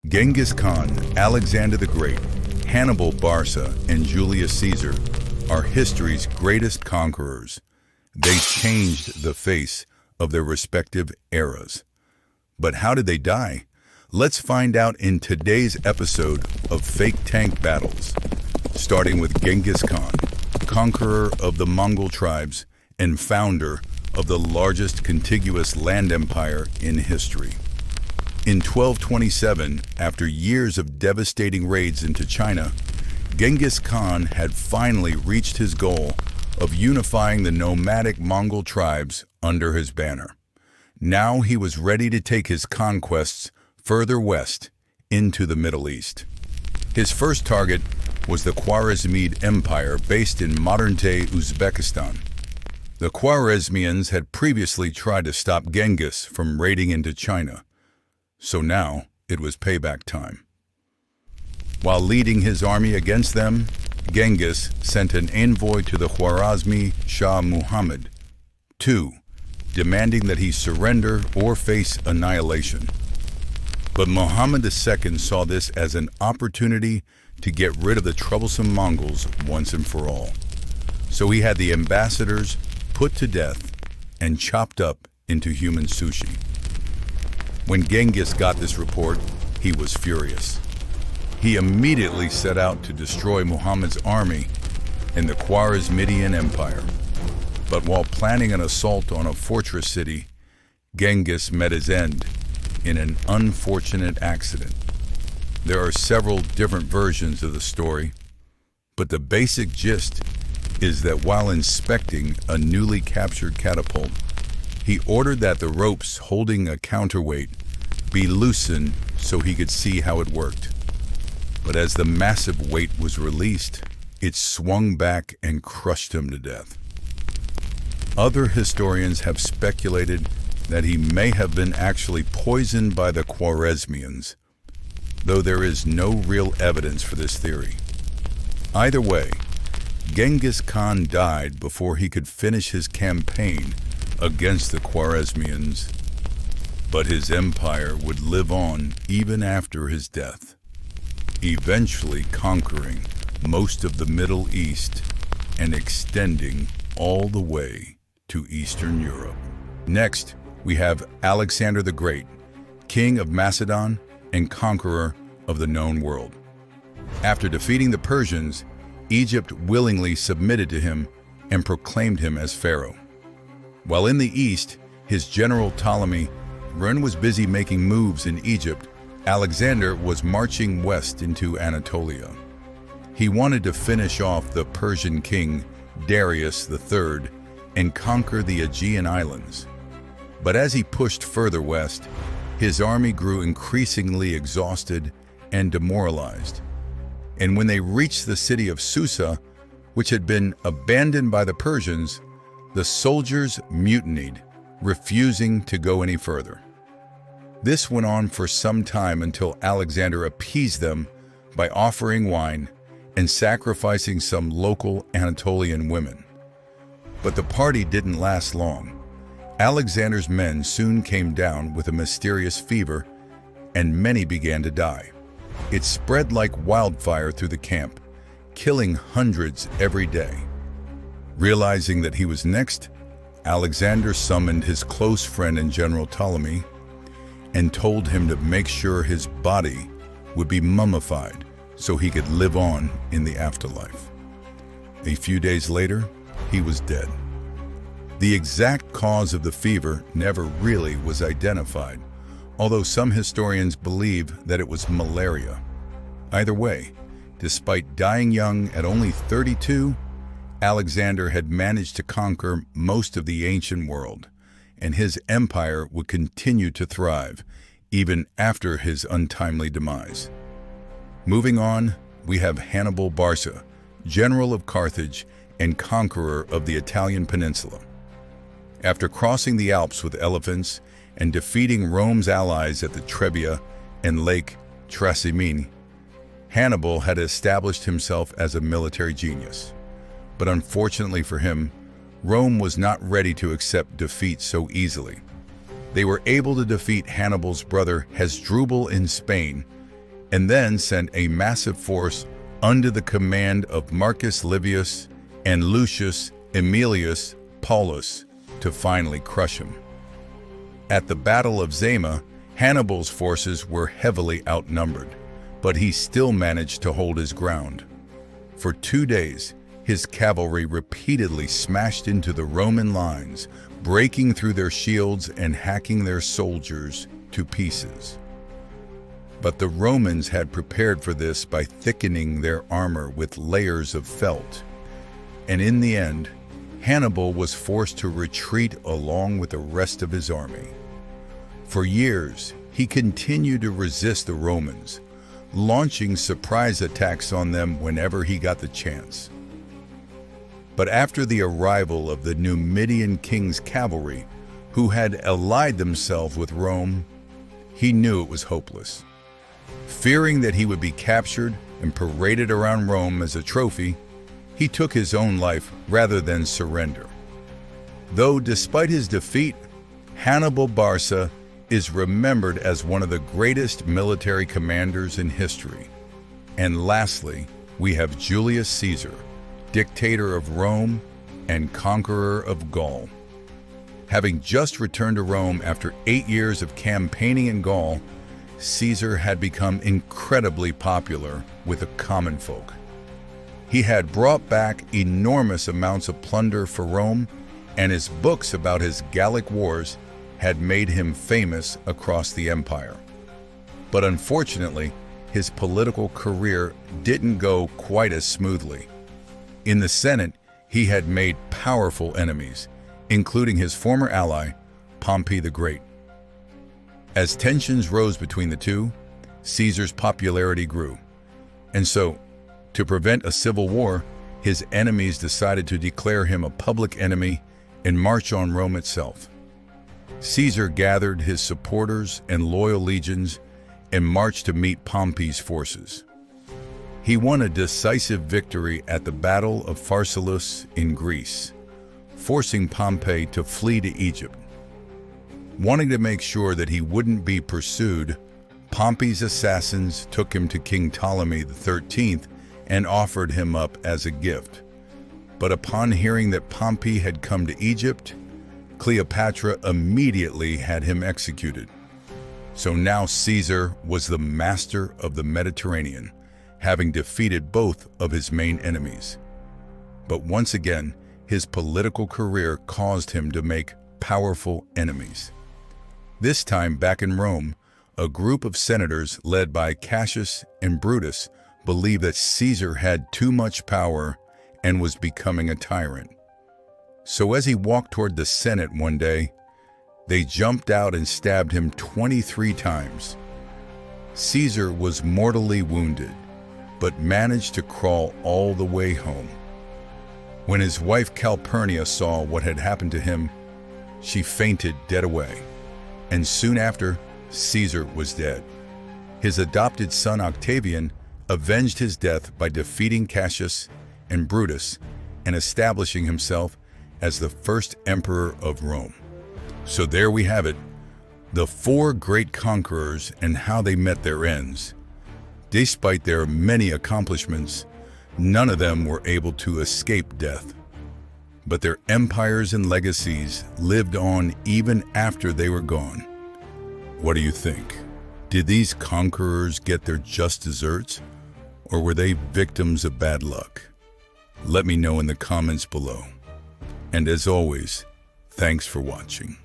Genghis Khan, Alexander the Great, Hannibal Barca, and Julius Caesar are history's greatest conquerors. They changed the face of their respective eras. But how did they die? Let's find out in today's episode of Fake Tank Battles, starting with Genghis Khan, conqueror of the Mongol tribes and founder of the largest contiguous land empire in history. In 1227, after years of devastating raids into China, Genghis Khan had finally reached his goal of unifying the nomadic Mongol tribes under his banner. Now he was ready to take his conquests further west into the Middle East. His first target was the Khwarezmid Empire based in modern-day Uzbekistan. The Khwarezmians had previously tried to stop Genghis from raiding into China, so now it was payback time. While leading his army against them, Genghis sent an envoy to the Khwarezmi Shah Muhammad II, demanding that he surrender or face annihilation. But Muhammad II saw this as an opportunity to get rid of the troublesome Mongols once and for all. So he had the ambassadors put to death and chopped up into human sushi. When Genghis got this report, he was furious. He immediately set out to destroy Muhammad's army and the Khwarezmidian Empire. But while planning an assault on a fortress city, Genghis met his end in an unfortunate accident. There are several different versions of the story, but the basic gist is that while inspecting a newly captured catapult, he ordered that the ropes holding a counterweight be loosened so he could see how it worked. But as the massive weight was released, it swung back and crushed him to death. Other historians have speculated that he may have been actually poisoned by the Khwarezmians, though there is no real evidence for this theory. Either way, Genghis Khan died before he could finish his campaign against the Khwarezmians, but his empire would live on even after his death, eventually conquering most of the Middle East and extending all the way to Eastern Europe. Next, we have Alexander the Great, king of Macedon and conqueror of the known world. After defeating the Persians, Egypt willingly submitted to him and proclaimed him as pharaoh. While in the east, his general Ptolemy was busy making moves in Egypt, Alexander was marching west into Anatolia. He wanted to finish off the Persian king Darius III and conquer the Aegean Islands. But as he pushed further west, his army grew increasingly exhausted and demoralized. And when they reached the city of Susa, which had been abandoned by the Persians, the soldiers mutinied, refusing to go any further. This went on for some time until Alexander appeased them by offering wine and sacrificing some local Anatolian women. But the party didn't last long. Alexander's men soon came down with a mysterious fever, and many began to die. It spread like wildfire through the camp, killing hundreds every day. Realizing that he was next, Alexander summoned his close friend and general Ptolemy and told him to make sure his body would be mummified so he could live on in the afterlife. A few days later, he was dead. The exact cause of the fever never really was identified, although some historians believe that it was malaria. Either way, despite dying young at only 32, Alexander had managed to conquer most of the ancient world, and his empire would continue to thrive even after his untimely demise. Moving on, we have Hannibal Barca, general of Carthage and conqueror of the Italian peninsula. After crossing the Alps with elephants and defeating Rome's allies at the Trebia and Lake Trasimene, Hannibal had established himself as a military genius. But unfortunately for him, Rome was not ready to accept defeat so easily. They were able to defeat Hannibal's brother Hasdrubal in Spain and then sent a massive force under the command of Marcus Livius and Lucius Aemilius Paulus to finally crush him. At the Battle of Zama, Hannibal's forces were heavily outnumbered, but he still managed to hold his ground. For 2 days, his cavalry repeatedly smashed into the Roman lines, breaking through their shields and hacking their soldiers to pieces. But the Romans had prepared for this by thickening their armor with layers of felt. And in the end, Hannibal was forced to retreat along with the rest of his army. For years, he continued to resist the Romans, launching surprise attacks on them whenever he got the chance. But after the arrival of the Numidian king's cavalry, who had allied themselves with Rome, he knew it was hopeless. Fearing that he would be captured and paraded around Rome as a trophy, he took his own life rather than surrender. Though despite his defeat, Hannibal Barca is remembered as one of the greatest military commanders in history. And lastly, we have Julius Caesar, dictator of Rome and conqueror of Gaul. Having just returned to Rome after 8 years of campaigning in Gaul, Caesar had become incredibly popular with the common folk. He had brought back enormous amounts of plunder for Rome, and his books about his Gallic wars had made him famous across the empire. But unfortunately, his political career didn't go quite as smoothly. In the Senate, he had made powerful enemies, including his former ally, Pompey the Great. As tensions rose between the two, Caesar's popularity grew. And so, to prevent a civil war, his enemies decided to declare him a public enemy and march on Rome itself. Caesar gathered his supporters and loyal legions and marched to meet Pompey's forces. He won a decisive victory at the Battle of Pharsalus in Greece, forcing Pompey to flee to Egypt. Wanting to make sure that he wouldn't be pursued, Pompey's assassins took him to King Ptolemy XIII and offered him up as a gift. But upon hearing that Pompey had come to Egypt, Cleopatra immediately had him executed. So now Caesar was the master of the Mediterranean, having defeated both of his main enemies. But once again, his political career caused him to make powerful enemies. This time back in Rome, a group of senators led by Cassius and Brutus believed that Caesar had too much power and was becoming a tyrant. So as he walked toward the Senate one day, they jumped out and stabbed him 23 times. Caesar was mortally wounded, but managed to crawl all the way home. When his wife Calpurnia saw what had happened to him, she fainted dead away. And soon after, Caesar was dead. His adopted son Octavian avenged his death by defeating Cassius and Brutus and establishing himself as the first emperor of Rome. So there we have it, the 4 great conquerors and how they met their ends. Despite their many accomplishments, none of them were able to escape death. But their empires and legacies lived on even after they were gone. What do you think? Did these conquerors get their just desserts, or were they victims of bad luck? Let me know in the comments below. And as always, thanks for watching.